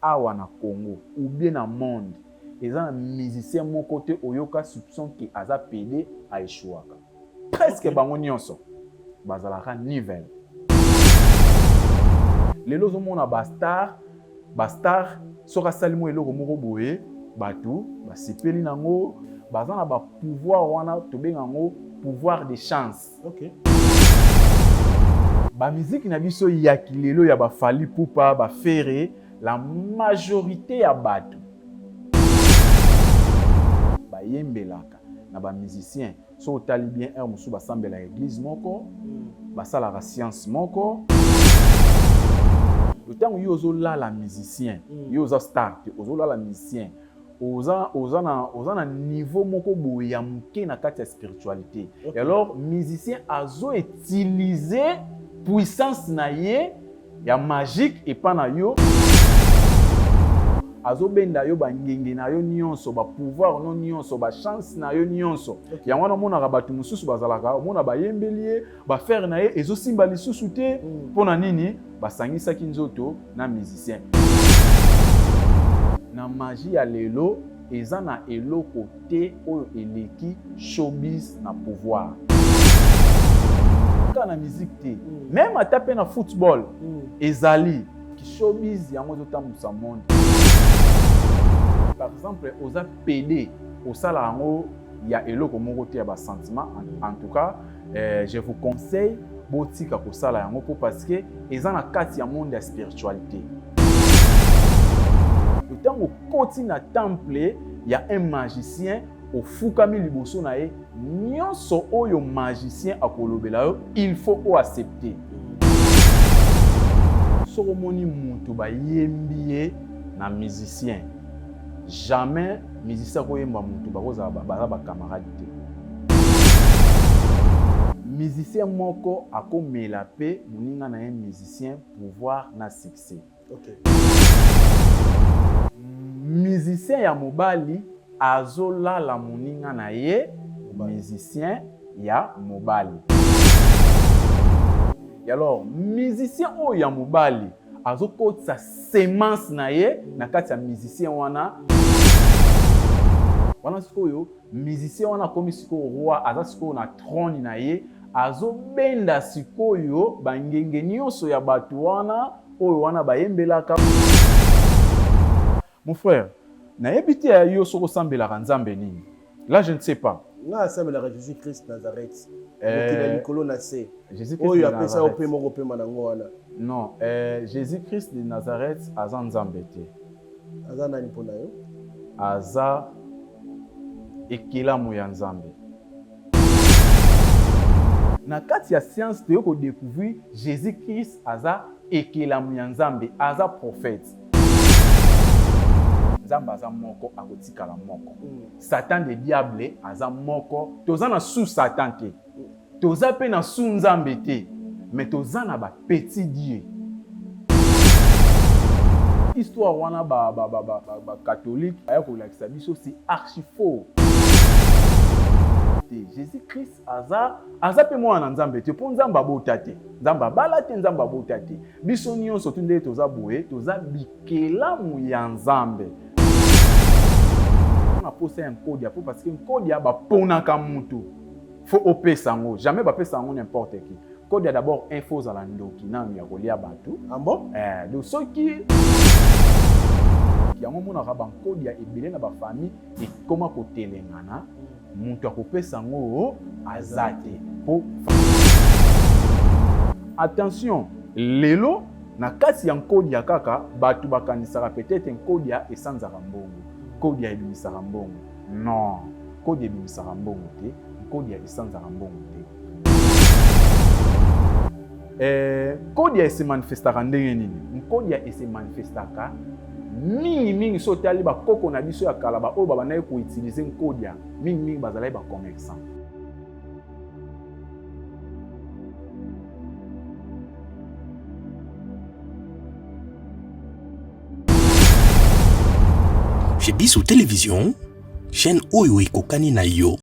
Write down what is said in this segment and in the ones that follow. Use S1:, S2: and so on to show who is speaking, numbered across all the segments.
S1: awa na Congo ou bien na monde eza na musicien mon côté oyoka soupçon ki aza PD a échouaka presque bango nyonso bazalaka nivel lelo zo mona bastar soka salimo eloko moko boye batu basepeli nango baza na ba pouvoir wana tobenga ngo pouvoir de chance.
S2: OK.
S1: Ba musique na biso ya kilelo ya ba Fally Ipupa ba Ferré la majorité ya batu ba yembelaka na ba musicien so otali bien air musu basambela église moko basala la science moko le temps yo ozola la musicien yo oza star ozo la musicien oza na niveau moko boye ya muke na kati ya spiritualité. Okay. Et alors musicien azo utiliser puissance na ye ya magique et pas na yo azo benda yo ba ngenge na yo nyonso ba pouvoir no nyonso ba chance na yo nyonso. Okay. Ya wana mona ka batu mususu bazalaka mona ba yembelier ba faire na ye ezo simba lisusu te pona nini basangisa kinzoto na musicien. Na magie ya lelo eza na eloko te oyo eleki showbiz na pouvoir. Ka na musique te même atape na football ezali ki showbiz yango zotambusa monde. Par exemple oza PD osala yango ya eloko moko te ya ba sentiment en tout cas je vous conseille botika kosala yango po parce que eza na kati ya monde ya spiritualité. Le temps au koti na temple ya un magicien au fukami liboso na ye nyonso oyo magicien akolobela yo il faut o accepter. Soko moni mutu ba yembiye na musicien jamais musicien ko yemba mutu ba koza ba camarade te. Musicien moko akomela pe muninga na ye musicien pouvoir na succès. OK. Musicien ya mobali azola la moninga na ye musicien ya mobali. Et alors musicien o ya mobali azokotsa semence na ye na kati ya musicien wana sikoyo musicien wana komi sikoyo roi aza sikoyo na trône na ye azobenda sikoyo bangenge nyonso ya batu wana oyo wana bayembelaka. Mon frère, naebiti ya yo soko sambela nzambe nini? Là je ne sais pas.
S2: Na sambela Jésus-Christ Nazareth. Okila likolo na se.
S1: Jésus-Christ
S2: oyo apesa ope moko pe manango wana.
S1: Non, Jésus-Christ de Nazareth aza nzambe te.
S2: Aza nani pona yo?
S1: Aza ekelamu ya nzambe. Na kati ya science te yo ko découvrir Jésus-Christ aza ekelamu ya nzambe, aza prophète. Nzambe aza moko akotikala moko. Satan de diable aza moko. Toza na sous Satan te. Toza pe na sous nzambe te. Mais toza na ba petit dieu. Histoire wana ba catholique aya ko lakisa biso c'est archi faux. Jésus-Christ aza pe mwana nzambe te po nzamba bota te. Nzamba bala te nzamba bota te. Biso nyonso tunde toza boye toza bikelamu ya nzambe. On a posé un code ya parce que un code ya ba ponaka mutu. Faut opé sango, jamais ba pesa sango n'importe qui. Code ya d'abord info za la ndoki na ya kolia batu.
S2: Ah bon?
S1: Donc ceux qui yango mona ka ban code ya ebele na ba famille et comment ko telengana mutu akopesa sango azate po. Attention, lelo na kati ya code ya kaka batu bakanisaka peut-être un code ya esanza mbongo. Code ya ebimisaka mbongo. Non, code ya ebimisaka mbongo te, code ya esanza mbongo te. Code ya ese manifestaka ndenge nini? Code ya ese manifestaka mingi so tali ba koko na biso ya kala ba oyo babanaye ko utiliser code ya mingi bazalai ba commerçant.
S3: Chez Biso Télévision, chaîne oyo ekokani na yo.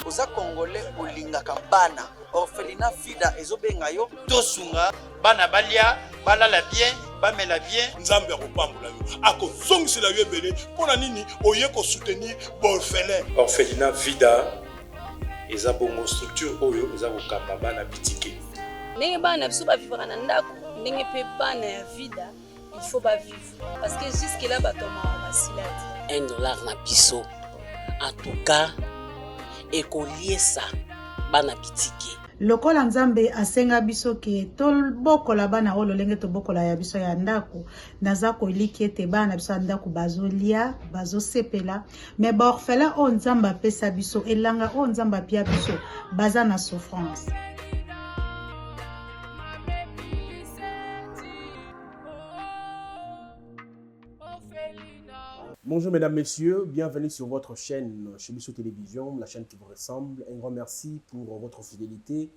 S4: Oza Congolais olingaka bana orphelinat fida ezobenga yo tosunga bana balia balala bien bamela bien
S5: nzambe akopambola yo akozongisela yo ebele mpona nini oye kosoutenir baorphelin.
S6: orphelinat vida eza bongo structure oyo eza kokamba bana bitike
S7: ndenge bana biso bavivaka na ndako ndenge mpe bana ya vida il faut bavivre parce que jusque là bato mawa basila te
S8: $1 na biso en tout cas ekoliesa bana bitike
S9: lokola nzambe asenga biso ke tobokola bana oyo lolenge tobokola ya biso ya ndako naza koliki ete bana biso ya ndako bazolia bazosepela me baorphelin oyo nzambe apesa biso elanga oyo nzambe apia biso baza na souffrance.
S2: Bonjour mesdames, messieurs, bienvenue sur votre chaîne chez Bisso Télévision, la chaîne qui vous ressemble. Un grand merci pour votre fidélité,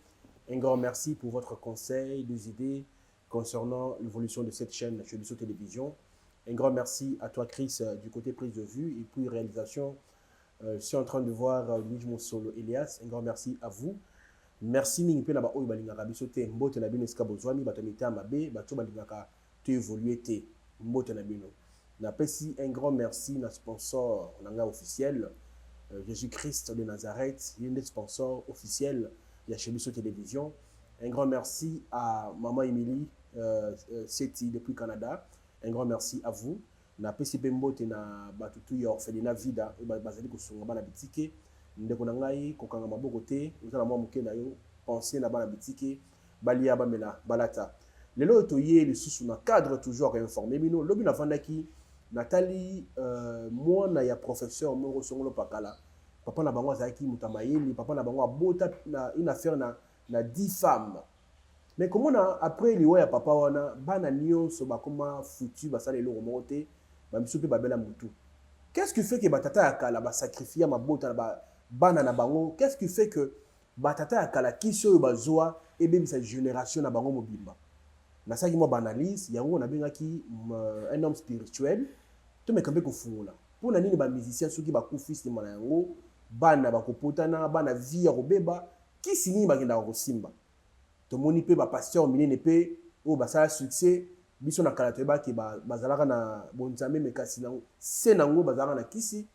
S2: un grand merci pour votre conseil, des idées concernant l'évolution de cette chaîne chez Bisso Télévision. Un grand merci à toi Chris du côté prise de vue et puis réalisation. Je suis en train de voir Luigi Monsolo Elias, un grand merci à vous. Merci mingi na ba oyo balingaka biso te mbote na bino esika bozwami bato mita mabe bato balingaka te évoluer te mbote na bino. N'apprécie un grand merci à sponsor officiel Jésus-Christ de Nazareth, il est sponsor officiel de chez Bisso Télévision. Un grand merci à Maman Émilie Seti depuis Canada. Un grand merci à vous. N'apprécie Bembo na batutu ya orphelinat vida bazali ko sunga bana bitike ndeko na ngai kokanga maboko te uzala mwa muke na yo penser na bana bitike balia bamela balata. Lelo toye le sous na cadre toujours informé bino lobi na vandaki Nathalie, moi, na ya professeur Moro Songolo Pakala. Papa na bango azaki mutamayeli, papa na bango abota na une affaire na 10 femmes. Mais comment après les ya papa wana bana nyonso bakoma foutu basala eloko moté, ba miso pe babela mutu. Qu'est-ce qui fait que batata ya kala ba sacrifier mabota na bana na bango? Qu'est-ce qui fait que batata ya kala kiso yo bazoa et bébé sa génération na bango mobimba? Nasaki mo banalise yango na bengaki un homme spirituel to mekambe ko fungula pona nini ba musicien soki ba kufisi mwana yango bana ba kopotana bana via robeba kisi nini bagenda ko simba to moni pe ba pasteur minene pe o ba sala succès biso na kala toyeba ki bazalaka na bonzambe mekasi nango se nango bazalaka na kisi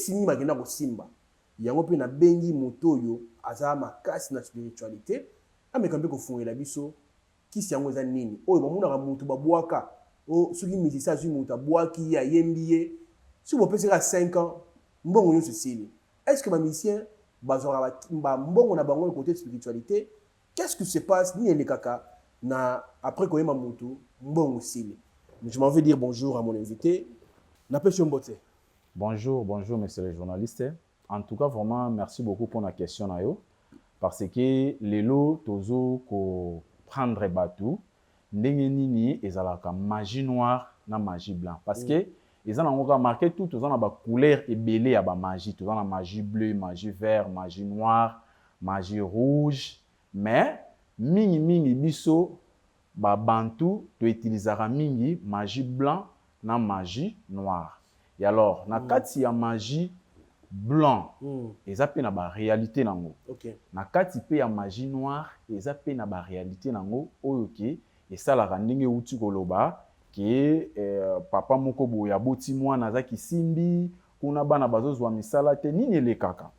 S2: nini bagenda ko simba yango pe na bengi motoyo azala makasi na spiritualité amekambe ko fungela biso kisi yango eza nini oyo bamonaka mutu babwaka o soki musicien azwi mutu abwaki ya yembiye si bopesaka 5 ans mbongo nyonso esili. Est-ce que bamusicien bazwaka mbongo na bango côté spiritualité? Qu'est-ce qui se passe ni elekaka na après koyema mutu mbongo esili? Je m'en vais dire bonjour à mon invité napesi mbote.
S1: Bonjour monsieur le journaliste. En tout cas vraiment merci beaucoup pour la question na yo parce que lelo tozo ko prendre bateau ndenge nini ezalaka magie noire na magie blanc parce que ezana ngoka marqué tout tozana ba couleur ebele ya ba magie tozana magie bleue magie vert magie noire magie rouge mais mingi biso ba bantu to utilisera mingi magie blanc na magie noire et alors na kati ya magie blanc eza pe na ba réalité nango na kati pe ya magie noire eza pe na ba réalité nango oyo ke esalaka ndenge uti koloba ke papa moko boye aboti mwana azaki simbi kuna bana bazozwa misala te nini elekaka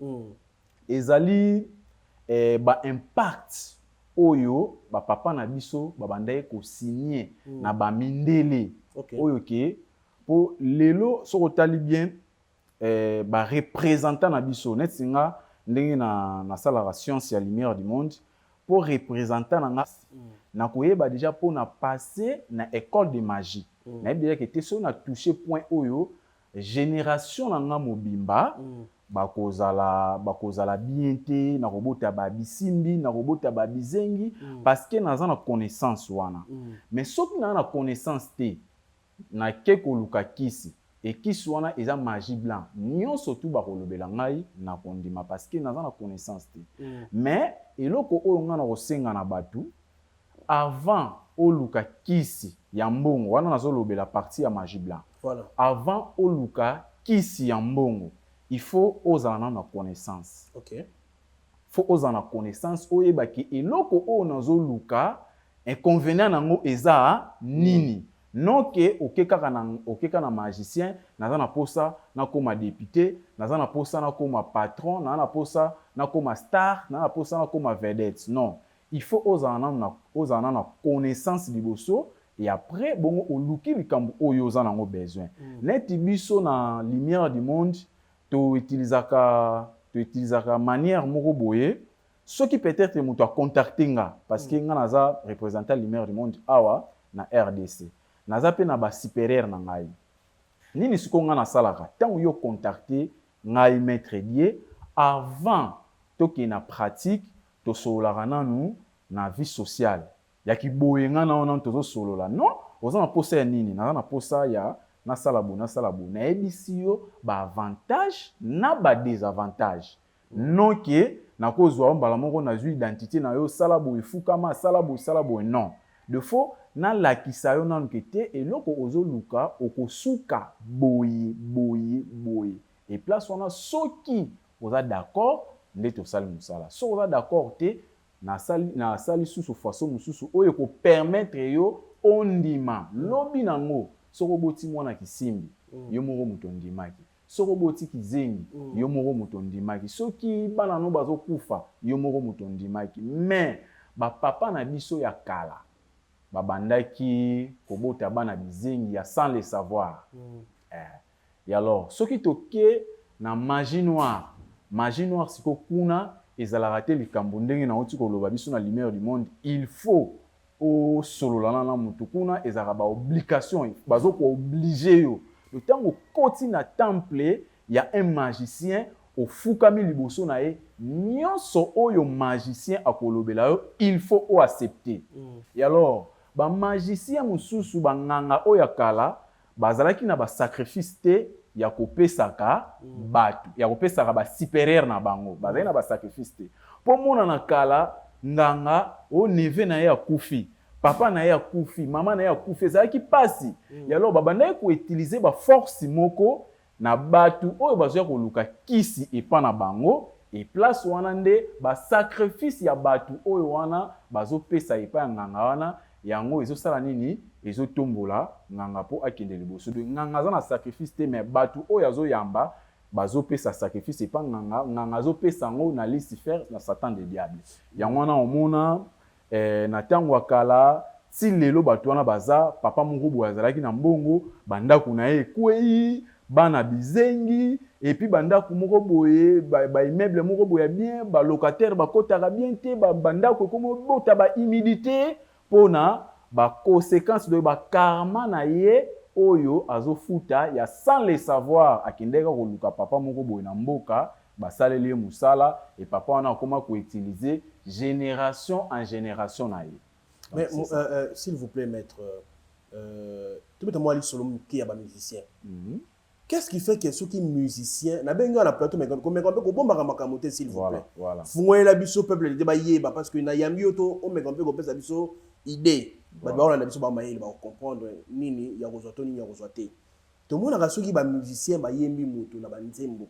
S1: ezali ba impact oyo ba papa na biso babandaki kosigner na ba mindele oyo ke po lelo soko tali bien ba représentant na biso net singa ndenge na salaka science ya lumière du monde pour représentant na koyeba déjà pour na passer na école de magie na bien que te so na toucher point oyo génération na nga mobimba bakozala bien te na kobota ba bisimbi na kobota ba bizengi parce que naza na connaissance wana mais soki na connaissance te na ke koluka kisi et kisi wana eza magie blanc nyonso tu bakolobela ngai na kondima parce que naza na connaissance te mais eloko oyo nga na kosenga na batu avant oluka kisi ya mbongo wana nazolobela partie ya magie blanc
S2: voilà.
S1: Avant oluka kisi ya mbongo il faut ozala na connaissance faut ozala na connaissance oyeba ki eloko oyo nazoluka inconvénient nango eza nini non ke okeka na magicien naza na posa na koma député naza na posa na koma patron naza na posa na koma star naza na posa na koma vedette. Non, il faut ozana na connaissance liboso et après bongo oluki likambo oyo oza nango besoin. Neti biso na lumière du monde to utilisaka manière moko boye soki peut-être moto a contacté nga parce que nga naza représentant lumière du monde awa na RDC naza pe na ba supérieur na ngai nini siko nga nasalaka tango yo contacter ngai maître die avant toke na pratique to sololaka nanu na vie sociale ya kiboye nga na ona tozo solola non oza na posa ya nini naza na posa ya nasala bo nayebisi yo ba avantage na ba désavantage non ke nakozwa mbala moko nazwi identité na yo sala bo efukama sala bo non de faux na lakisa yo nanu kete eloko ozoluka okosuka boye et place wana soki oza d'accord nde tosali mosala so oza d'accord te nasali susu façon mosusu oyo ko permettre yo ondima lobi nango soko oboti mwana kisimbi yo moko moto ondimaki soko oboti kizengi yo moko moto ondimaki soki bana no bazokufa yo moko moto ondimaki mais bapapa na biso ya kala babandaki kobota bana bizengi ya sans le savoir et alors soki toke na magie noire siko kuna ezalaka te likambo ndenge nauti koloba biso na lumière du monde il faut osolola na mutu kuna ezalaka baobligation bazokooblige yo ntango okoti na temple ya un magicien ofukami liboso na ye nyonso oyo magicien akolobela yo il faut oaccepter et alors bamagicien mosusu banganga oyo ya kala bazalaki na basacrifice te ya kopesaka bato ya kopesaka basupérieur na bango bazali na basacrifice te mpo mona na kala nganga o neve na ye akufi papa na ye akufi mama na ye akufi ezalaki pasi yalo babandaki koutilize baforce moko na bato oyo bazoya koluka kisi epa na bango e place wana nde basacrifice ya bato oyo wana bazopesa epa ya nganga wana yango ezosala nini ezotombola nganga po akende liboso de nganga aza na sacrifice te mais bato oyo azoyamba bazopesa sacrifice epa nganga azopesa yango na Lucifer na Satan de diable yango wana omona na ntango ya kala ti lelo bato wana baza papa moko boye azalaki na mbongo bandako na ye ekwei bana bizengi epuis bandako moko boye baimmeuble moko boye bien balocataire bakotaka bien te bandako ekomi bota bahumidité mpona baconséquence de bakarma na ye oyo azofuta ya sans le savoir akendeka koluka papa moko boye na mboka basaleli ye mosala et papa wana akoma koutilize génération en génération na ye.
S2: Mais s'il vous plaît maître tu peux moi aller sur le qui est musicien. Qu'est-ce qui fait que ceux qui musiciens na benga na plateau mais comme ko bomba makamote s'il vous plaît. Voilà. Fungwe la biso peuple de bayeba parce que na yambi to o mekampe ko pesa biso idée. Ba na biso ba mayele ba comprendre nini ya kozwa to nini ya kozwa te. To mona ka soki ba musicien ba yembi mutu na ba nzembo.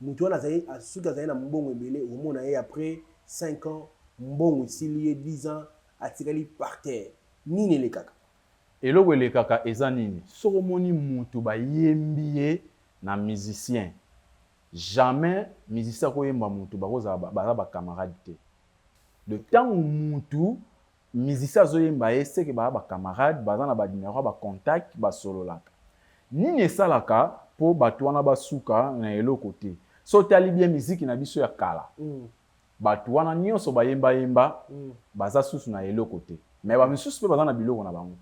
S2: Mutu wana zai asuka zai na mbongo ebele o mona ye après 5 ans mbongo isili 10 ans atikali par terre. Nini le kaka.
S1: eloko elekaka eza nini soko moni mutu bayembi ye na musicien jamais musicien koyemba mutu baza bacamarade te de ntango mutu musicien azoyemba ye seke baza bacamarade baza na banimero bacontact basololaka nini esalaka mpo bato wana basuka na eloko te so tali bien miziki na biso ya kala bato wana nyonso bayembayemba baza susu na eloko te mais bamisusu mpe baza na biloko na bango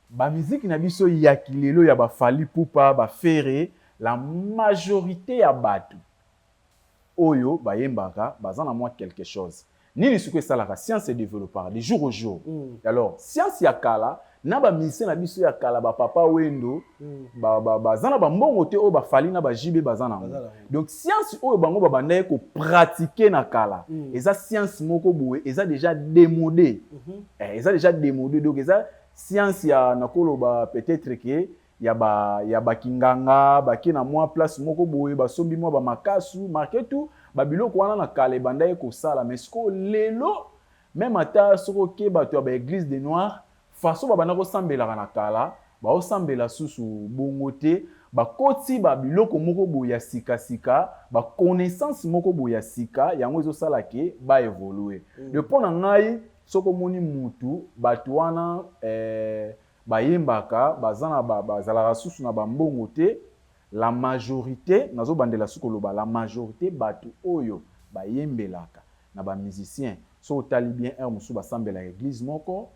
S1: bamiziki na biso ya kilelo ya bafali pupa bafere la majorité ya bato oyo bayembaka baza na mwa quelque chose nini siko esalaka science développera de jour au jour alors science ya kala na bamisien na biso ya kala bapapa wendo baza na bambongo te oyo bafali na bajibe baza nango donc science oyo bango babandaki kopratike na kala eza science moko boye eza déjà démodé donc eza science ya nakoloba peut-être que ya bakinganga baki na mwa place moko boye basombi mwa bamakasu marqué tout babiloko wana na kala ebandaki kosala mais siko lelo même ata soko ke bato ya baéglise des noirs façon babanda kosambelaka na kala baosambela susu bongo te bakoti babiloko moko boye ya sika ba connaissance moko boye ya sika yango ezosala ke baévolue de mpo na ngai soko moni mutu bato wana bayembaka bazalaka susu na bambongo te la majorité nazobandela suku koloba la majorité bato oyo bayembelaka na bamusicien so otali bien aire mosusu basambelaka église moko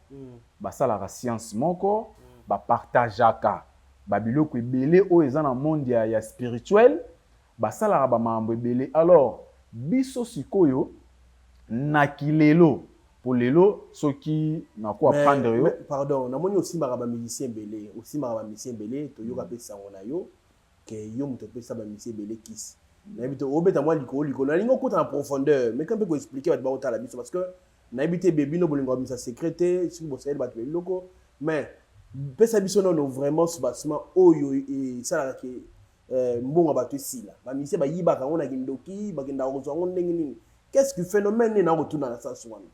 S1: basalaka science moko bapartageaka babiloko ebele oyo eza na monde ya spirituel basalaka bamambo ebele alors biso sikoyo na kilelo pour lelo soki nako apprendre yo
S2: pardon namoni aussi ba musicien belé aussi ba musicien belé to yoka pe sango na yo que yo muto pe sa ba musicien belé kisi na bito obeta moi liko na lingo kota en profondeur mais quand peut expliquer ba ota la biso parce que na bité bébé no bolingo misa secrété si bo sel ba loko mais pe sa biso non vraiment ce bâtiment oyo et ça la ke mbonga ba to sila ba musicien ba yibaka ngona kindoki ba kinda ko zongo ndenge nini qu'est-ce que phénomène na ko tuna na sens wana.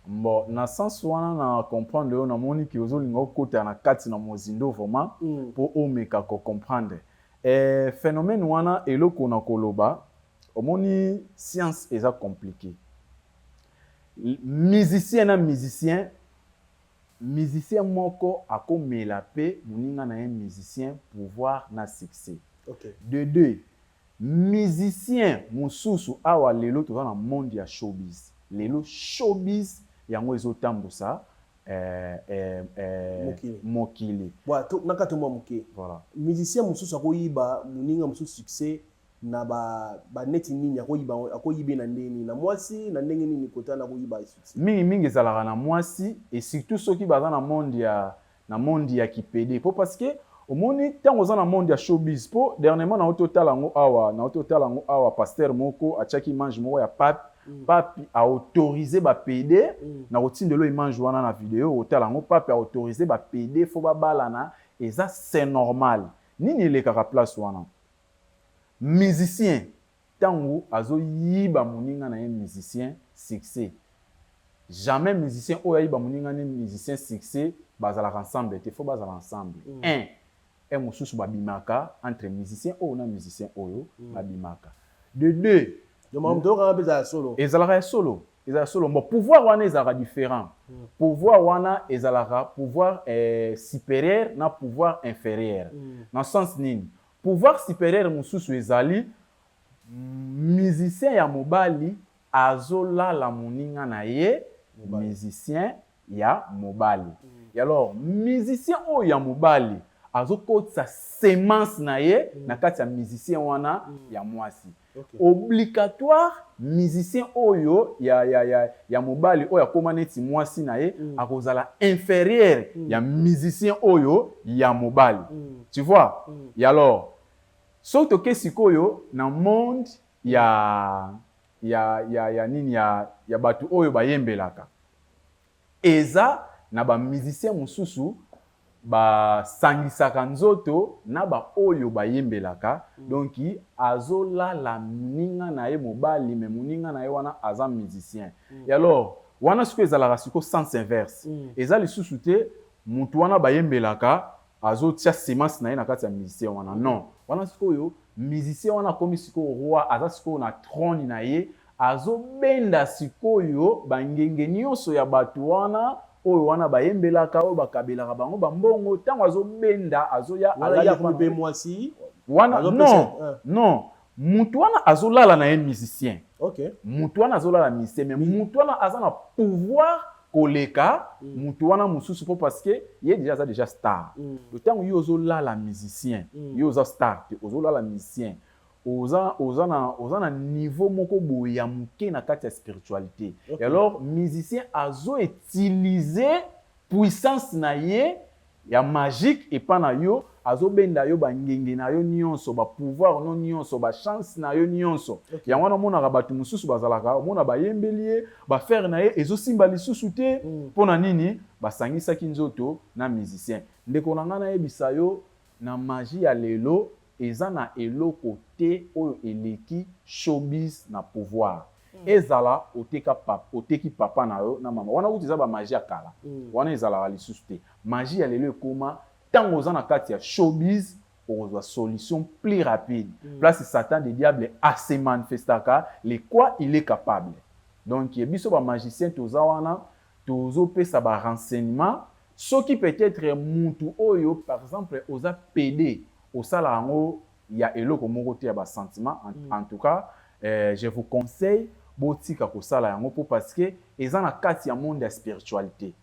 S1: Bon, na sens wana na comprendre yo na moni ki ozolinga okota na kati na mozindo vraiment pour omeka ko comprendre. Phénomène wana eloko na koloba omoni science eza compliqué. Musicien na musicien moko akomela pe moninga na un musicien pouvoir na succès.
S2: Okay.
S1: De deux, musicien mususu awa lelo toza na monde ya showbiz. Lelo showbiz yango ezotambusa mokili.
S2: Voilà, nakato mwa muke.
S1: Voilà.
S2: Musicien mususu akoyiba muninga mususu succès na ba neti nini akoyibe na ndeni na mwasi na ndenge nini kota na koyiba succès.
S1: Mingi ezalaka na mwasi et surtout soki baza na monde ya kipede. Po parce que omoni tango za na monde ya showbiz po dernièrement na ototala ngo awa pasteur moko achaki image moko ya papi a autorisé ba PD na kotindelo image wana na vidéo otala ngo papi a autorisé ba PD fo ba balana et ça c'est normal nini elekaka place wana musicien tango azo yiba moninga na musicien succès jamais musicien oyo yiba moninga na musicien succès bazala ensemble te fo bazala ensemble un mosusu babimaka entre musicien oyo na musicien oyo babimaka de deux ezalaka solo bon pouvoir wana ezalaka différent pouvoir wana ezalaka pouvoir supérieur na pouvoir inférieur na sens nini pouvoir supérieur mosusu ezali musicien ya mobali azolala moninga na ye musicien ya mobali et alors musicien oyo ya mobali azokotisa semence na ye na kati ya musicien wana ya mwasi. Okay. Obligatoire musicien oyo ya mobali oyo akoma neti mwasi na ye akozala inférieur ya musicien oyo ya mobali. Tu vois? Et alors soki toke sikoyo na monde ya nini ya bato oyo bayembelaka eza na ba musicien mususu basangisaka nzoto na ba oyo bayembelaka donc azolala moninga na ye mobali mais moninga na ye wana aza musicien et alors wana siko ezalaka siko sens inverse eza lisusu te mutu wana bayembelaka azotia semence na ye na kati ya musicien wana non wana sikoyo musicien wana akomi sikoyo roi aza sikoyo na trône na ye azobenda sikoyo bangenge nyonso ya bato wana oyo wana bayembelaka oyo bakabelaka bango bambongo tango azobenda azoya
S2: alaya kumbe mwasi
S1: wana non mutu wana azolala na ye musicien.
S2: Okay.
S1: Mutu wana azolala musicien mais mutu wana aza na pouvoir koleka mutu wana mususu po parce que ye déjà star. Le tango yo ozolala musicien yo oza star te ozolala musicien oza na niveau moko boye ya muke na kati ya spiritualité. Okay. Et alors musicien azo utiliser puissance na ye ya magique et pas na yo azo benda yo bangenge na yo nyonso ba pouvoir no nyonso ba chance na yo nyonso. Okay. Ya wana mona rabatu mususu bazalaka mona bayembelie ba faire na ye ezo simba lisusu te pona nini basangisa kinzoto na musicien. Ndeko na ngana yebisa yo na magie ya lelo eza na eloko te oyo eleki showbiz na pouvoir. Ezala oteki papa na yo na mama wana kuti za ba magie ya kala wana ezala lisusu te magie ya lelo ekoma tant aux na kati ya showbiz aux solution plus rapide. Place Satan de diable assez manifestaka les quoi il est capable. Donc il biso ba magicien toza wana tozo pesa ba renseignement ce qui peut-être muntu oyo par exemple oza PD au sala ngo ya eloko moko te ya ba sentiment en tout cas je vous conseille botika ko sala yango pour parce que eza na kati ya monde ya spiritualité.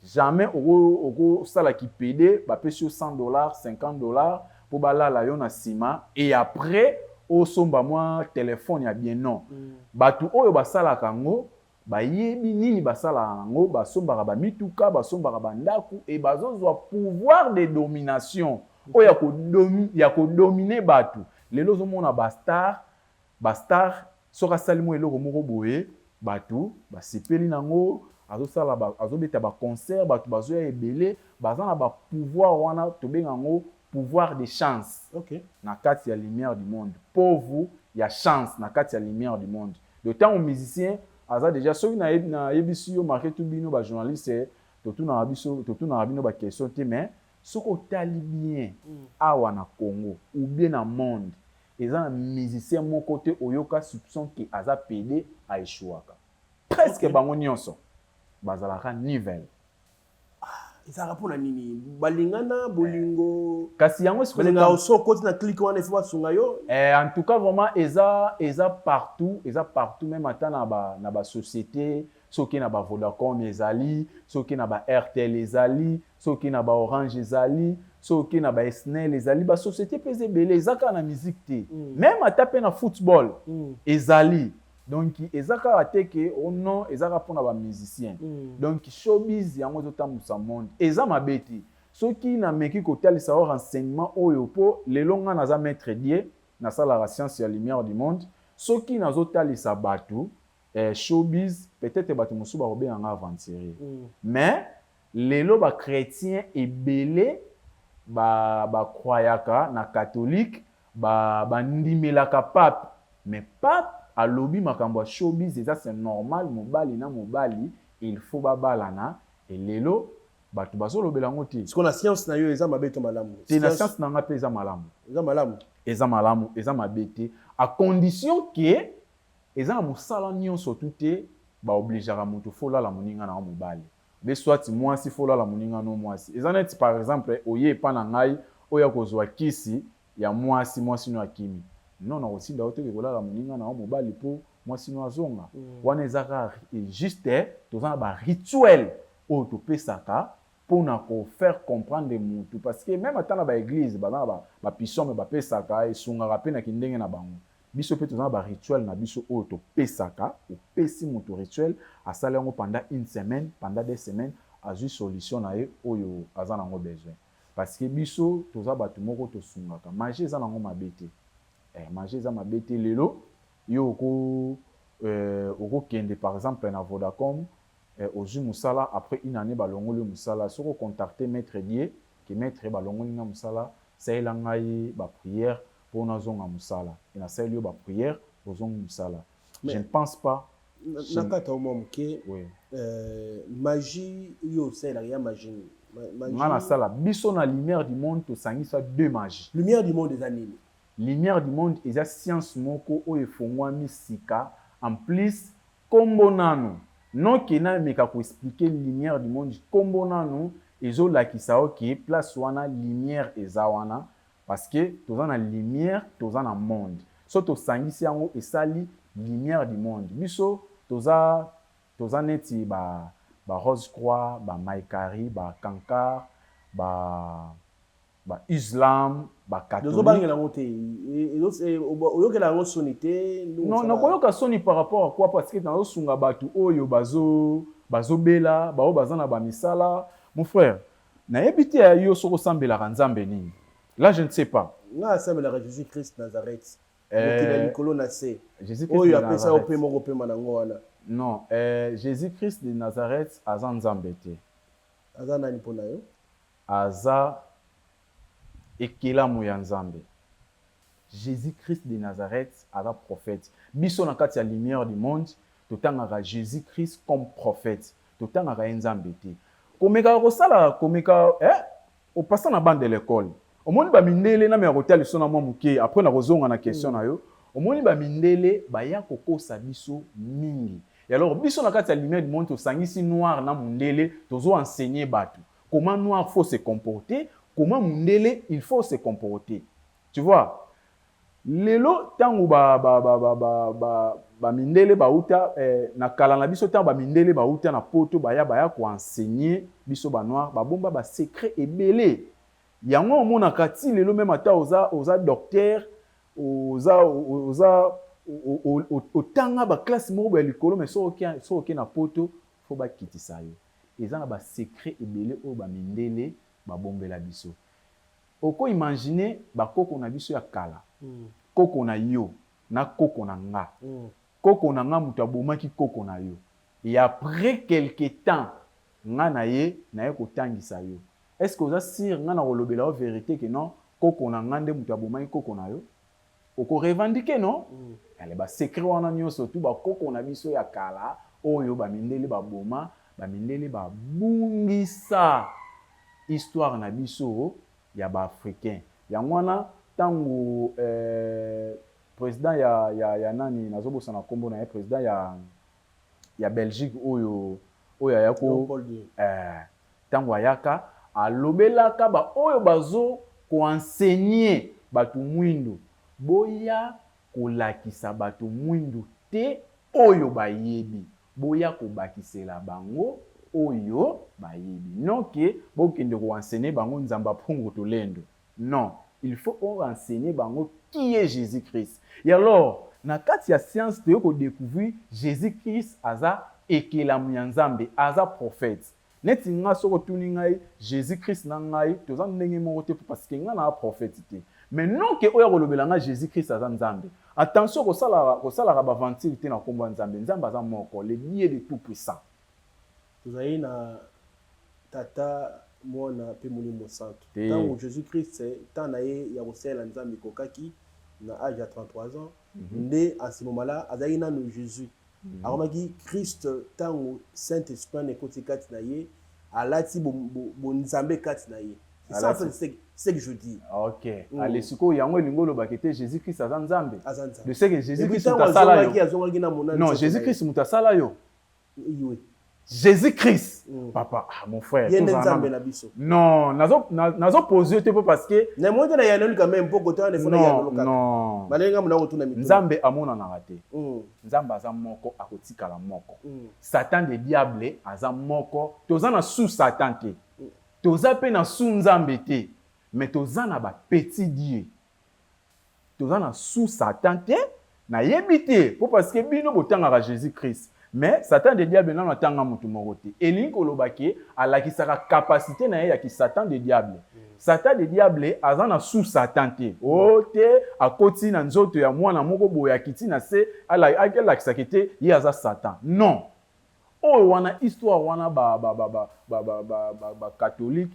S1: Jamais au sala qui PD ba pesi $100 $50 pour bala la yo na sima et après au somba moi téléphone ya bien non batu oyo basala kango ba yebi nini basala kango basomba ba mituka basomba ba ndaku et bazozwa pouvoir de domination oyo ya ko dominer batu lelo zo mona ba star soka salimo eloko moko boye batu ba sepeli nango azosala azobeta ba concert batu bazoya ebele bazana ba pouvoir wana tobenga ngo pouvoir de chance.
S2: OK.
S1: Na kati ya lumière du monde. Pauvre, il y a chance na kati ya lumière du monde. De temps aux musiciens, aza déjà ceux qui na yebisi yo marqué tout bino ba journaliste tout na bino ba question te mais ce ko tali bien awa na Congo ou bien na monde. Eza na musicien mon côté oyoka soupçon ki aza PD a échouaka. Presque bango nyonso. Bazalaka nivel.
S2: Ils rapport na nini balingana bolingo
S1: kasi yango
S2: balinga oso côté na clique wana faut sunga yo
S1: en tout cas vraiment eza partout même ata na ba société soki na ba Vodacom ezali soki na ba RTL ezali soki na ba Orange ezali soki na ba SNEL ezali ba société pese belé ezaka na musique te même ata pe na football ezali. Donc ezaka ateke ono ezaka pona ba musicien. Donc showbiz yango zotambusa monde eza mabeti soki na meki kotalisa o renseignement oyo po lelonga naza maître die na sala la science ya lumière du monde soki nazotalisa batu showbiz peut-être batu musu ba robe nga aventurier mais lelo ba chrétien ebele ba croyaka na catholique ba ndimelaka pape mais pape alobi makambo showbiz eza c'est normal mobali na mobali il faut babalana et lelo batu bazolobela ngo te
S2: ce qu'on a science na yo eza mabeto malamu
S1: te na science na nga pe eza malamu eza mabete à condition que eza na mosala nyonso tuté ba obligeaka mutu fola la moninga na mobali be soit mwasi fola la moninga no mwasi eza net par exemple oye pa na ngai oya kozwa kisi ya mwasi no akimi non na aussi ndaote ke kola la moninga na mobali po mwasi no azonga wana ezaka juste tozana ba rituel o to pesaka pour na ko faire comprendre mutu parce que même atana ba église bazana ba pisome ba pesaka esunga pe na kindenge na bango biso pe tozana ba rituel na biso o to pesaka o pesi mutu rituel asala ngo pendant une semaine pendant 2 semaines azui solution na ye oyo azana ngo besoin parce que biso toza batu moko to sungaka magie ezana ngo mabete manger za mabete lelo yo oko kende par exemple na Vodacom ozu musala après une année balongoli musala soko contacter maître die que maître balongoli na musala saela ngai ba prière pour na zonga musala et na saela yo ba prière ozonga musala je ne pense pas
S2: nakata au mom ke magie yo saela ya magie
S1: ngana sala biso na lumière du monde to sangisa deux magie
S2: lumière du monde des années
S1: lumière du monde eza science moko oyo efongwami sika en plus kombo nano non kena meka ko expliquer lumière du monde kombo nano ezolakisa oke place wana lumière eza wana parce que toza na lumière toza na monde so tosangisi yango esali lumière du monde biso toza neti ba Rose Croix ba Maïkari ba Kankar ba Islam ba catholique
S2: dozobangi na ngote oyoke la sonité
S1: non koyoka soni par rapport à quoi parce que dans sunga batu oyo bazobela bao bazana ba misala mon frère na yebite yo soko sambela nzambe nini là je ne sais pas
S2: na sambela Jésus Christ Nazareth okila likolo na se
S1: Jésus Christ
S2: oyo apesa ope moko pe manango wana
S1: non Jésus Christ de Nazareth aza nzambe te
S2: aza nani pona yo
S1: aza ekelamu ya nzambe Jésus-Christ de Nazareth aza prophète biso na kati ya lumière du monde totangaka Jésus-Christ comme prophète totangaka nzambe te komeka kosala komeka au passant na bande de l'école au moni ba mindele na me rotel so na momuke après na kozonga na question na yo au moni ba mindele ba ya kokosa biso mingi et alors biso na kati ya lumière du monde to sangisi noir na mundele tozo enseigner batu comment noir faut se comporter comment mundele il faut se comporter tu vois lelo tango ba mindele ba uta na kala na biso tango ba mindele ba uta na poto ba ya ko enseigner biso ba noir ba bomba ba secret ebele yango mona kati lelo même ata oza docteur oza otanga ba classe moko ya likolo mais so oke na poto fo ba kitisa yo eza na ba secret ebele o ba mindele ba bombela biso oko imaginer ba koko na biso ya kala koko na yo na koko na nga koko na nga mutu abomaki koko na yo et après quelque temps nga na ye kotangisa yo est-ce que oza sir nga na kolobela o vérité que non koko na nga nde mutu abomaki koko na yo oko revendiquer non ale ba secret wana nyonso tu ba koko na biso ya kala oyo ba mindele ba boma ba mindele ba bungisa histoire na biso ya ba africain yango wana tango président ya nani nazobosa na kombo na président ya Belgique oyo ayako tango ayaka alobelaka ba oyo bazo ko enseigner batu mwindu boya kolakisa batu mwindu te oyo bayebi boya kobakisela bango oyo bayebi non ke bokende ko enseigner bango nzamba pungu tolendo non il faut enseigner bango qui est Jésus-Christ et alors na kati ya science te ko découvrir Jésus-Christ aza ekelamu ya Nzambe aza prophète neti nga soko tuni ngai Jésus-Christ na ngai toza ndenge moko te parce que nga na prophète te mais non ke oya kolobela nga Jésus-Christ aza Nzambe attention ko sala ba ventile te na kombo Nzambe Nzambe aza moko le Dieu de tout puissant
S2: tozali na tata mwana pe molimo santo tango Jésus-Christ tant na ye ya kosala Nzambe kokaki na âge ya 33 ans nde à ce moment-là azali na Jésus akomaki Christ tango Saint-Esprit ne koti kati na ye alati bo Nzambe kati na ye c'est ça c'est que je dis
S1: OK allez siko yango lingolo bakete Jésus-Christ aza Nzambe de ce que Jésus-Christ
S2: mutasala yo
S1: non Jésus-Christ mutasala yo
S2: oui
S1: Jésus-Christ papa mon frère non nazo poser te parce que non Nzambe amona na raté Nzambe aza moko akotikala moko Satan de diable aza moko toza na sous Satan te toza pe na sous Nzambe te mais toza na ba petit Dieu toza na sous Satan te na yebite pour parce que bino botanga Jésus-Christ mais Satan de diable non atanga mutu moko te elingi kolobaki alakisaka capacité na ye ya ki Satan de diable Satan de diable azana sous Satan te o te akoti na nzoto ya mwana moko boya kiti na se alakisaka te ye aza Satan non o wana histoire wana ba catholique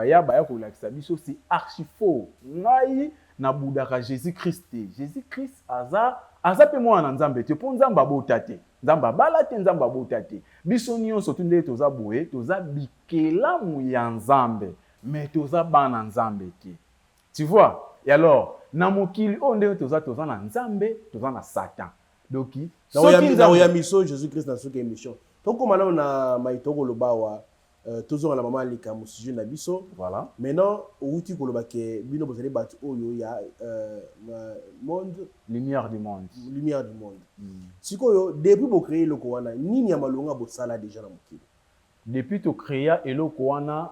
S1: ya kolakisa biso c'est archi faux ngai na budaka Jésus-Christ te Jésus-Christ aza pe mwana Nzambe te po Nzambe abota te Nzambe abala te Nzambe abota te biso nyonso tu nde toza boye toza bikelamu ya Nzambe mais toza bana Nzambe te tu vois et alors na mokili o nde toza na Nzambe toza na Satan donc
S2: ya miso Jésus-Christ na soki émission tokoma na maitoko lobawa toujours la maman lika mo sujet na biso
S1: voilà
S2: maintenant outi koloba ke bino bozali bat oyo ya monde
S1: lumière du monde
S2: sikoyo depuis bo créer loko wana nini ya malonga bo sala déjà na mokili
S1: depuis to créer eloko wana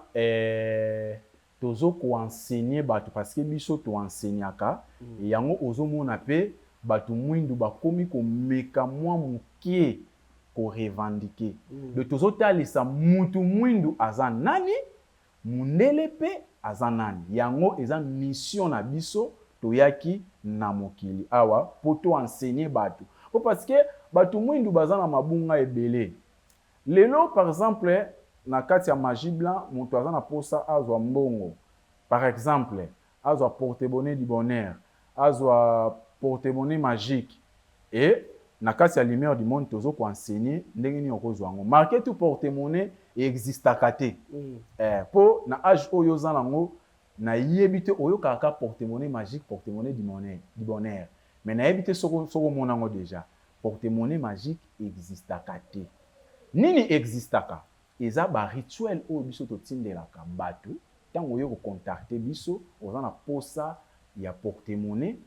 S1: tozo ko enseigner batu parce que biso to enseignaka et yango ozomona pe batu mwindu bakomi ko meka mwa mukie ko revendiquer de tozotalisa mutu mwindu aza nani mundele pe aza nani yango eza mission na biso toyaki na mokili awa poto enseigner batu parce que batu mwindu baza na mabunga ebele lelo par exemple na kati ya magie blanc mutu aza na posa azwa mbongo par exemple azwa porte-monnaie du bonheur azwa porte-monnaie magique et na kati ya lumière du monde tozo ko enseigner ndenge ni okozwa ngo marquer tout porte-monnaie existaka te po na âge oyo oza nango nayebi te oyokaka kaka porte-monnaie magique porte-monnaie du bonheur mais nayebi te soko omona yango déjà porte-monnaie magique existaka te nini existaka eza barituel oyo biso totindelaka bato ntango oyo kocontacte biso oza na posa ya porte-monnaie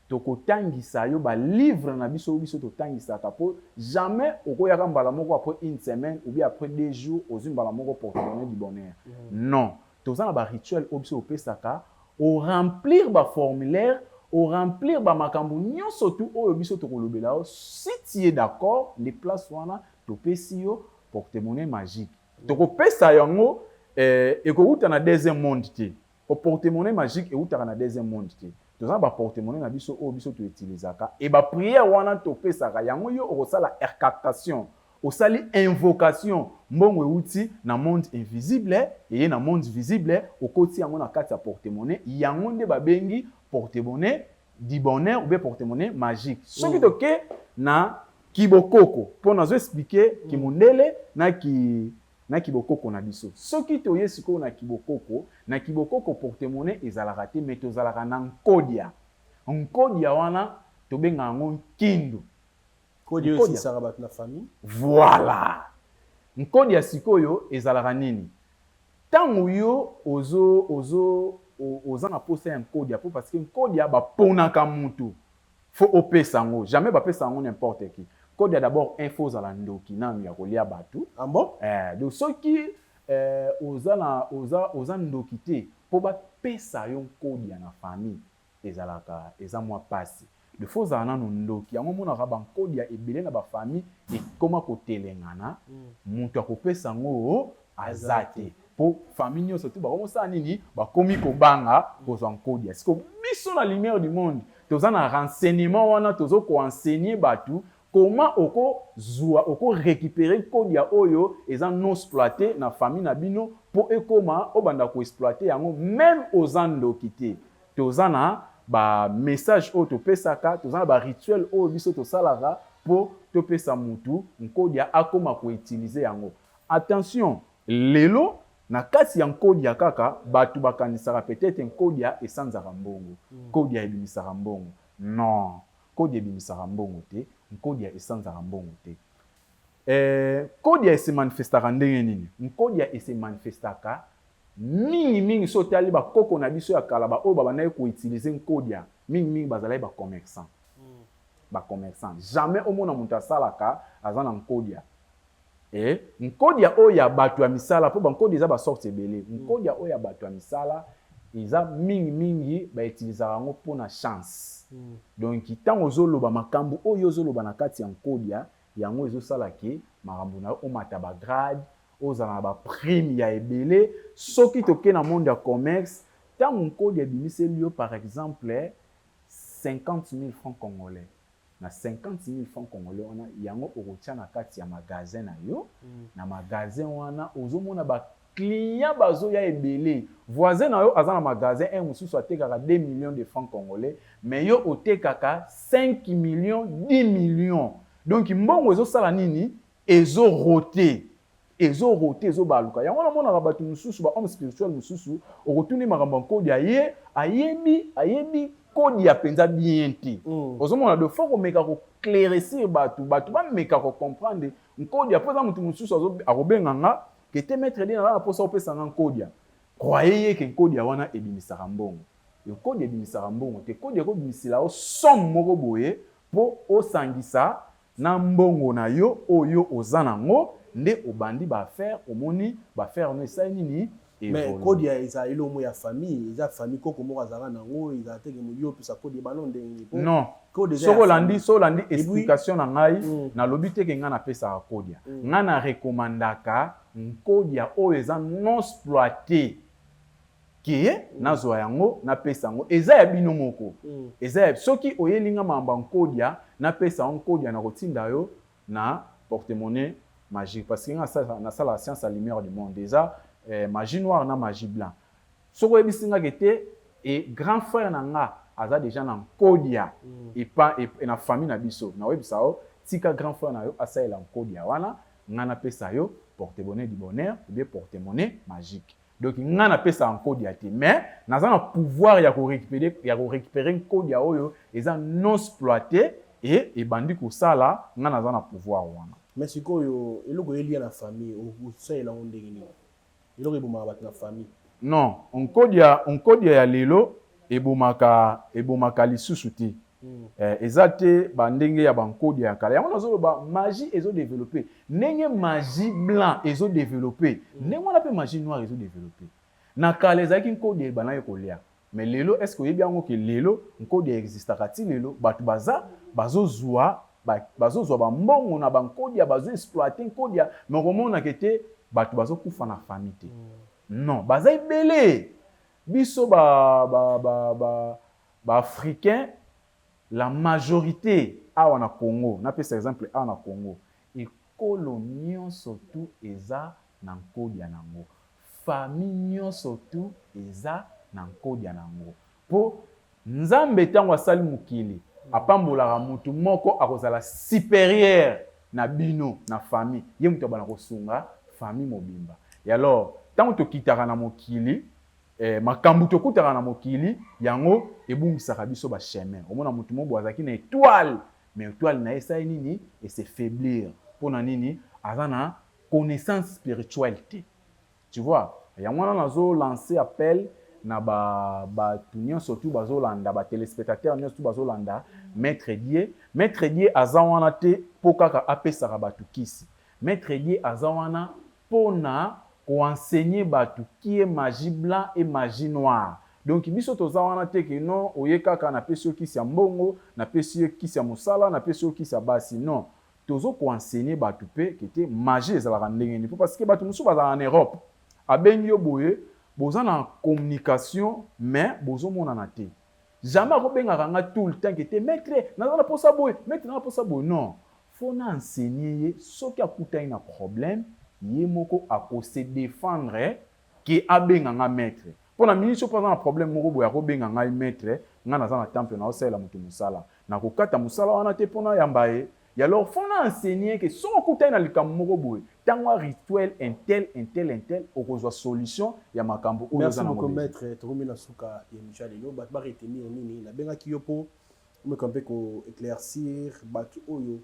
S1: tokotangisa yo balivre na biso oyo biso totangisaka po jamais okoyaka mbala moko après une semaine ou bien après 2 jours ozwi mbala moko porte-monnaie du bonheur non toza na barituel oyo biso opesaka oremplir baformulaire oremplir bamakambo nyonso tu oyo biso tokolobela yo si tu es d'accord les places wana topesi yo porte-monnaie magique tokopesa yango ekouta na deuxième monde te porte-monnaie magique eutaka na deuxième monde te toza ba porte-monnaie na biso oyo biso toutilisaka et ba prière wana topesaka yango yo okosala captation osali invocation mbongo euti na monde invisible et na monde visible okoti yango na kati ya porte-monnaie yango nde babengi porte-monnaie du bonheur ou bien porte-monnaie magique soki toke na kibokoko mpo nazo expliquer kimundele na kibokoko na biso soki toye sikoyo na kibokoko porte-monnaie ezalaka te mais tozalaka na nkodia wana tobenga yango nkindu
S2: Kodia aussi sarabat na famille
S1: voilà nkodia sikoyo ezalaka nini tango yo oza na posa ya nkodia po parce que nkodia baponaka mutu fo opesa yango jamais bapesa yango n'importe qui kodia d'abord info ozala ndoki nanu ya kolia batu
S2: bon
S1: donc soki oza ndoki te po bapesa yo nkodia na famille eza mwa pasi de fo ozala nanu ndoki yango monaka bankodia ebele na bafamille ekoma kotelengana mutu akopesa yango aza te po famille nyonso te bakomosala nini bakomi kobanga kozwa nkodia siko biso na lumière du monde toza na renseignement wana tozo koenseigner batu comment oko récupérer kodia oyo eza non exploité na famille na bino po ekoma obanda ko exploiter yango même oza ndoki te toza na ba message oyo topesaka toza na ba rituel oyo biso tosalaka po topesa mutu nkodia akoma ko utiliser yango attention lelo na kati ya nkodia kaka batu bakanisaka peut-être nkodia esanzaka mbongo nkodia ebimisaka mbongo non nkodia ebimisaka mbongo te nkodia esanzaka mbongo te nkodia ese manifestaka ndenge nini nkodia ese manifestaka mingi so tali bakoko na biso ya kala ba oyo babandaki koutilize nkodia mingi bazalaki bacommerçant jamais omona moto asalaka aza na nkodia nkodia oyo ya bato ya misala mpo bankodia eza basorte ebele nkodia oyo ya bato ya misala eza mingi bautilisaka yango mpona chance donc ntango ozoloba makambo oyo ozoloba na kati ya nkodia yango ezosala ke makambo na yo omata bagrade ozala na baprime ya ebele soki toke na monde ya commerce ntango nkodia ebimiseli yo par exemple 50 000 francs congolais na 50 000 francs congolais wana yango okotia na kati ya magasin na yo na magasin wana ozomona client bazoya ebele voisin na yo aza na magasin un mosusu atekaka 2 millions de francs congolais mais yo otekaka 5 millions 10 millions donc mbongo ezosala nini ezorote ezobaluka yango namonaka bato mosusu ba homme spirituel mosusu okotuni makambo nkodi ayebi kodi ya penza bien te ozomona de fois komeka koclaircir bato bameka kocomprendre nkodi ya poza motu mosusu akobenganga kete maître dina na posa opesanga nkodia croyez ye ke nkodia wana ebimisaka mbongo nkodia ebimisaka mbongo te nkodia ekobimisela o somme moko boye po osangisa na mbongo na yo oyo oza nango nde obandi baaffaire omoni baaffaire no esali nini
S2: mais kodia eza elomo ya famille eza famille koko moko azala nango eza teke mo yo pesa kodia bano ndenge
S1: non solandi explication na ngai nalobi teke ngai napesaka kodia ngai na rekomandaka nkodia oyo eza non exploité ke nazwa yango napesa yango eza ya bino moko eza ya soki oyelinga mamba nkodia napesa yango nkodia na kotinda yo na porte-monnaie magique parce que na la science à lumière du monde déjà magie noire na magie blanc soko ebisinga kete et grand frère na nga aza déjà na nkodia et na famille na biso na webisa o tika grand frère na yo asaela nkodia wana nga na pesa yo porte-bonheur du bonheur ou bien porte-monnaie magique. Donc nga na pesa en code ya te, mais naza na pouvoir ya ko récupérer code ya oyo eza non exploité et ebandi ko sala nga naza na pouvoir wana.
S2: Mais sikoyo eloko elia na famille ou ça ela ndenge ni. Eloko eboma bat na famille.
S1: Non, on code ya lelo ebomaka lisusu te. Eza te bandenge ya bankode ya kala. Yango nazoloba magie ezo développer. Ndenge magie blanc ezo développer. Ndenge wana pe magie noire ezo développer. Na kala ezaki nkode ya bana kolia. Mais lelo est-ce que yebi yango ke lelo nkode existaka ti lelo batu bazozwa ba mbongo na bankode ya bazo exploiter nkode ya mais komona kete batu bazokufa na famille te. Non, baza ebele. Biso ba africain la majorité awa na Congo, na pesa exemple awa na Congo, ekolo nyonso tu eza na nkodi ya nango. Famille nyonso tu eza na nkodi ya nango. Po nzambe tango asali mokili, apambolaka mutu moko akozala supérieur na bino na famille. Ye mutu abana kosunga famille mobimba. Et alors, tango tokitaka na mokili, makambu tokutaka na mokili yango ebungisaka biso ba chemin. Omona mutu mo bwazaki na étoile, mais étoile na esa nini et se faiblir. Pona nini azana connaissance spiritualité. Tu vois, yango na nazo lancer appel na ba tunyo surtout bazolanda ba téléspectateurs nyonso bazolanda maître Dieu azawana te pokaka apesaka batu kisi. Maître Dieu azawana pona pour enseigner batu qui est magie blanc et magie noire. Donc biso toza wana te ke non oyeka ka na pesio ki sia mbongo, na pesio ki sia musala, na pesio ki sia basi. Non, tozo ko enseigner batu pe que te magie ezala ndenge ni parce que batu musu baza en Europe. Abengi yo boye, boza na communication mais bozo mona na te. Jamais ko benga nga tout le temps que te maître na la posa boye, maître na posa boye. Non, faut na enseigner soki akuta ina problème. Ye moko ako se défendre ki abenga nga maître. Pona ministre pas un problème moko boya ko benga nga maître, nga na za na temple na osala mutu musala. Na ko kata musala wana te pona yambaye. Ya alors faut na enseigner que son okuta na likambo moko boye. Tango rituel intel okozwa solution ya makambo oyo
S2: merci beaucoup maître Torumina Suka et Michel Lelo bat ba retenir nini na benga ki yo po me kampe ko éclaircir batu oyo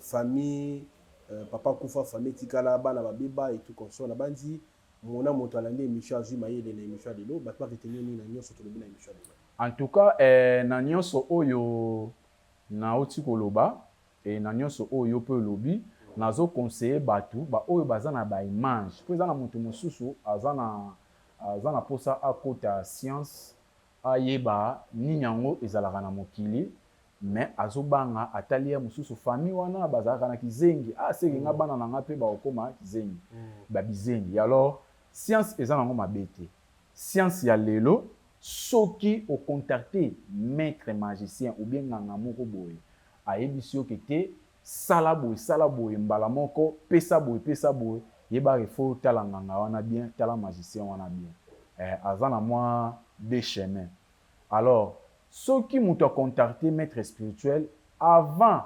S2: famille papa kufa famille tikala bana babeba et tout comme ça na bandi mona moto alandi Michel Zumayele na Michel Lelo bat ba retenir nini na nyonso to lobi na Michel Lelo.
S1: En tout cas na nyonso oyo na oti koloba et na nyonso oyo pe lobi nazo conseiller batu ba oyo bazana ba image po ezana mutu mususu azana posa akota science ayeba nini yango ezalaka na mokili mais azobanga atalia mususu famille wana bazalaka na kizengi seki nga bana na nga pe ba okoma kizengi ba bizengi. Alors science ezana ngo mabete science ya lelo soki o contacter maître magicien ou bien nganga moko boye ayebisi yo kete sala boye mbala moko pesa boye yeba refo tala nganga wana bien tala magicien wana bien azana moi des chemins. Alors soki muto contacter maître spirituel avant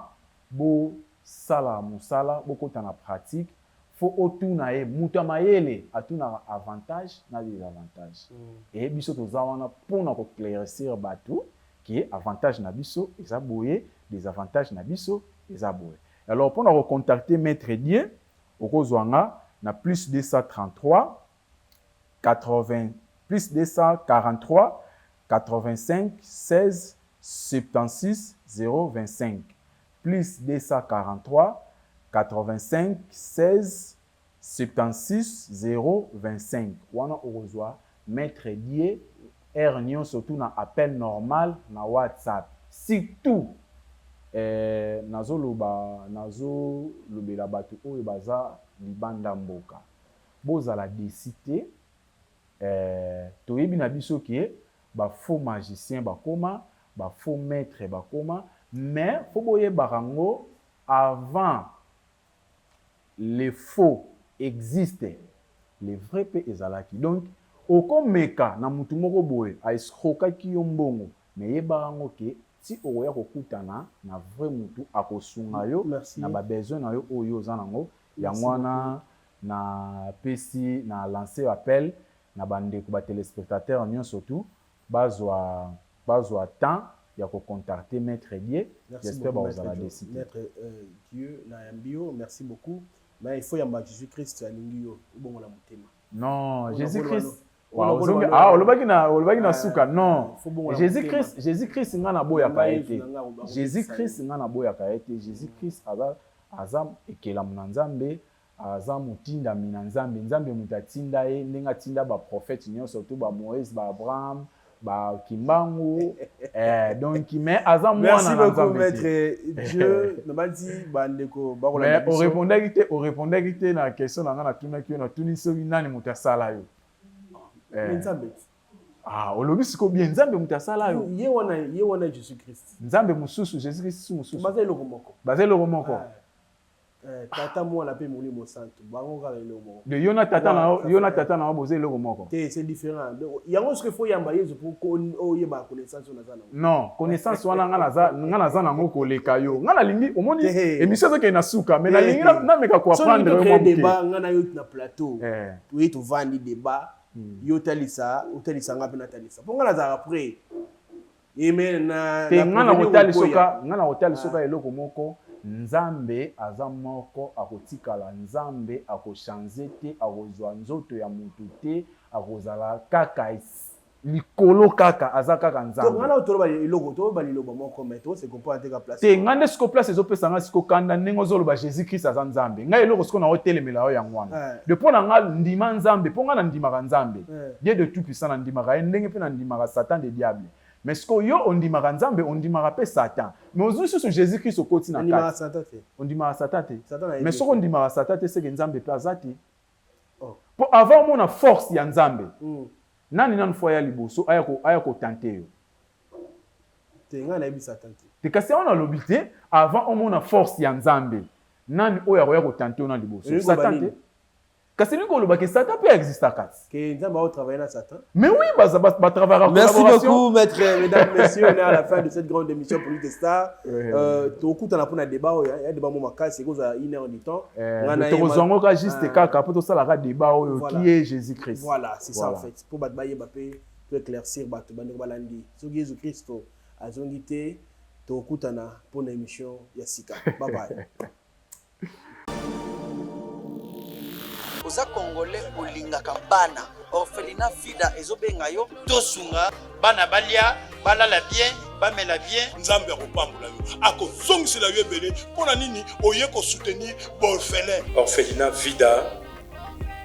S1: bo sala musala bokota na pratique faut otuna e muto mayele atuna avantage na désavantage et biso toza wana pona ko claircir batu qui est avantage na biso eza boye désavantage na biso eza boye. Alors pour nous contacter maître Dieu okozwanga na plus 233 80 plus 243 85 16 76 025 plus 243 85 16 76 025 wana okozwa maître Dieu ernion surtout na appel normal na WhatsApp surtout nazolobela bato oyo baza libanda mboka bozala décité toyebi na biso ke ba faux magicien bakoma ba faux maître bakoma mais faut boyebaka ngo avant les faux existent les vrais pe ezalaki. Donc okomeka na mutu moko boye aeskrokaki yo mbongo mais yebaka ngo ke si oya kokutana na vrai mutu akosunga yo na ba besoin na yo oyo za nango yangwana na pesi na lancer appel na bandeko ba téléspectateurs nyonso surtout bazwa temps ya ko contacter maître Dieu. J'espère ba vous allez décider.
S2: Maître Dieu na yambio, merci beaucoup. Mais il faut yamba Jésus-Christ alingi yo ubongo la mutema.
S1: Non, Jésus-Christ. Olobaki na suka. Non. Jésus-Christ nga na boya ka été. Jésus-Christ nga na boya ka été. Jésus-Christ aza ekela na Nzambe, aza mutinda mina Nzambe. Nzambe mutatinda ye ndenga tinda ba prophète nyonso surtout ba Moïse, ba Abraham, ba Kimbangu. Donc mais aza mwana na Nzambe.
S2: Merci beaucoup maître Dieu. Nobadi bandeko ba kola.
S1: Mais on répondait na question na nga na tunaki na tuniso nani mutasala yo.
S2: Nzambe.
S1: Olobi siko bien Nzambe mutasala yo.
S2: Ye wana Jésus-Christ.
S1: Nzambe mususu Jésus-Christ mususu.
S2: Bazelo
S1: komoko.
S2: Tata mo la pe moli mo santo. Bango ka le mo.
S1: De yona tata na boze le komoko.
S2: C'est différent. Yango ce que faut yamba yezo pour ko yeba connaissance na zana.
S1: Non, connaissance wana nga na zana ngoko le kayo. Nga na lingi omoni émission zo ke na suka mais na lingi na meka ko apprendre
S2: vraiment. Débat nga na yo na plateau. Oui to vandi débat. Yo talisa nga pe na talisa. Ponga na za après. Eme na
S1: nga na hotel soka eloko moko. Nzambe aza moko akotikala, Nzambe akochange te, akozwa nzoto ya mutu te, akozala kaka likolo kaka aza kaka Nzambe.
S2: Donc ngana toloba eloko toloba liloba moko mais to se comprendre te ka place.
S1: Te ngande siko place ezopesa nga siko kanda ndenge ozoloba Jésus Christ aza Nzambe. Nga eloko siko na hotelemela yo yangwana. De pona nga ndima Nzambe, ponga na ndimaka Nzambe. Dieu de tout puissant na ndimaka ndenge pe na ndimaka Satan de diable. Mais ce que yo on dit Nzambe on dit pe Satan mais aux sur Jésus Christ au côté na
S2: Satan
S1: on dit Satan mais ce qu'on dit Satan c'est que Nzambe plazati pour avoir mon force ya Nzambe nani nan foya liboso aya ko tenter yo
S2: te nga na bi Satan
S1: te kasi on a l'obité avant mon force ya Nzambe nani oya ko tenter na liboso Satan te kasi ni ko lobaki Satan peut exister kati
S2: que Nzambe va travailler na Satan.
S1: Mais oui, bah travailler en
S2: collaboration. Merci beaucoup maître, mesdames, messieurs, on est à la fin de cette grande émission Politique des Stars. To kuta na pona débat, il y a débat mo makasi ko za 1 heure du temps.
S1: On to zongo ka juste kaka pour to sala ka débat qui est Jésus-Christ.
S2: Voilà, c'est ça en fait. Pour bat baye bape pour éclaircir bat bande balandi. So Jésus-Christ azongité to kuta na pona émission ya sika. Bye bye.
S4: Oza congolais olingaka bana orphelinat vida ezobenga yo tosunga
S5: bana balia balala bien bamela bien Nzambe akopambola yo akozongisela yo ebele mpona nini oye soutenir borphelin.
S6: Orphelinat vida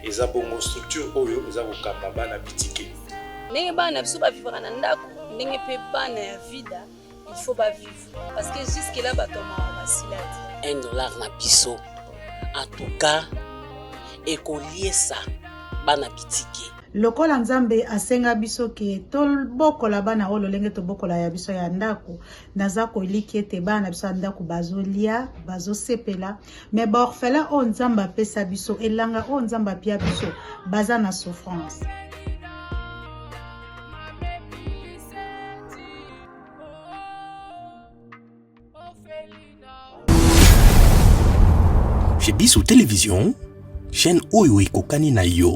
S6: eza bongo structure oyo eza kokamba bana bitike
S7: ndenge bana biso bavivaka na ndako ndenge mpe bana ya vida il faut bavivre parce que jusque là batoma basila te
S8: $1 na biso en tout cas ekoliesa bana bitike
S9: lokola Nzambe asenga biso ke tobokola bana oyo lolenge tobokola ya biso ya ndako naza koliki ete bana biso ya ndako bazolia bazosepela mais baorphelin oyo Nzambe apesa biso elanga oyo Nzambe apia biso baza na souffrance.
S3: Chez Bissou Télévision, chaîne oyo ekokani na yo